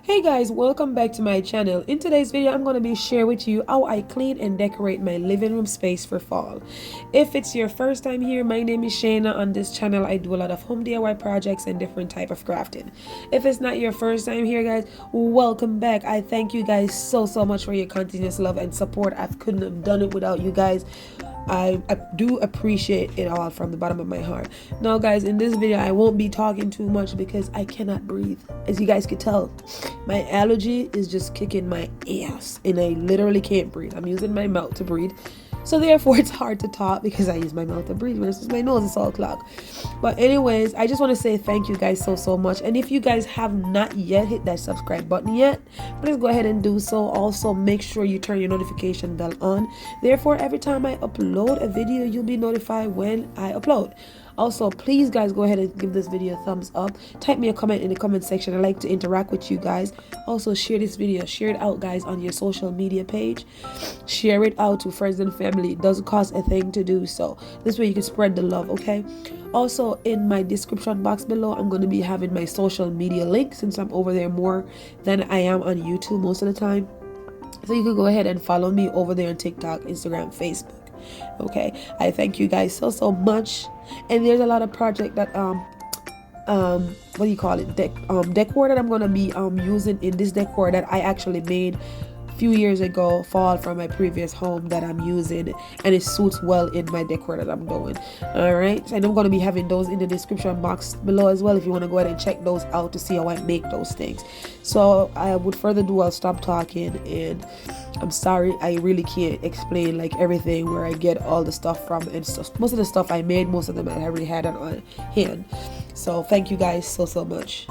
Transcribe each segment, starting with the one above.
Hey guys, welcome back to my channel. In today's video, I'm going to be sharing with you how I clean and decorate my living room space for fall. If it's your first time here, my name is Shayna. On this channel, I do a lot of home DIY projects and different type of crafting. If it's not your first time here, guys, welcome back. I thank you guys so much for your continuous love and support. I couldn't have done it without you guys. I do appreciate it all from the bottom of my heart. Now guys, in this video I won't be talking too much because I cannot breathe. As you guys could tell, my allergy is just kicking my ass and I literally can't breathe. I'm using my mouth to breathe. So therefore it's hard to talk because I use my mouth to breathe versus my nose is all clogged. But anyways, I just want to say thank you guys so much. And if you guys have not yet hit that subscribe button yet, please go ahead and do so. Also make sure you turn your notification bell on. Therefore every time I upload a video, you'll be notified when I upload. Also, please guys go ahead and give this video a thumbs up. Type me a comment in the comment section. I like to interact with you guys. Also share this video, share it out guys on your social media page. Share it out to friends and family. It doesn't cost a thing to do so. This way you can spread the love, okay? Also in my description box below, I'm going to be having my social media link since I'm over there more than I am on YouTube most of the time. So you can go ahead and follow me over there on TikTok, Instagram, Facebook. Okay, I thank you guys so much. And there's a lot of project that what do you call it, decor that I'm gonna be using in this decor that I actually made few years ago, fall from my previous home that I'm using, and it suits well in my decor that I'm doing. All right, and I'm going to be having those in the description box below as well if you want to go ahead and check those out to see how I make those things. So with further ado, I'll stop talking, and I'm sorry I really can't explain like everything where I get all the stuff from and stuff. Most of the stuff I made, most of them I already had on hand. So thank you guys so much.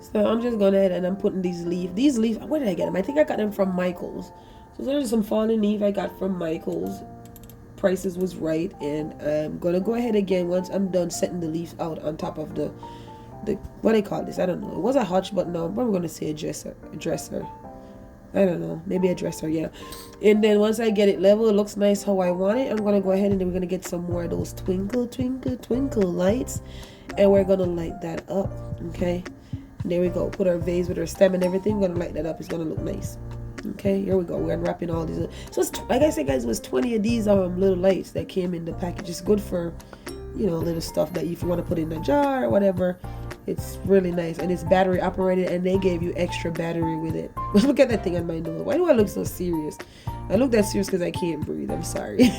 So I'm just going ahead and I'm putting these leaves, where did I get them? I think I got them from Michael's. So there's some fallen leaf I got from Michael's. Prices was right, and I'm gonna go ahead again once I'm done setting the leaves out on top of the what do they call this? I don't know. It was a hutch, but no, I'm gonna say a dresser. I don't know, maybe a dresser, yeah. And then once I get it level, it looks nice how I want it. I'm gonna go ahead and then we're gonna get some more of those twinkle twinkle twinkle lights, and we're gonna light that up. Okay, and there we go. Put our vase with our stem and everything. We're gonna light that up. It's gonna look nice. Okay, here we go. We're unwrapping all these. So it's, like I said, guys, it was 20 of these little lights that came in the package. It's good for, you know, little stuff that if you want to put in a jar or whatever. It's really nice, and it's battery operated, and they gave you extra battery with it. Look at that thing on my nose. Why do I look so serious? I look that serious because I can't breathe. I'm sorry.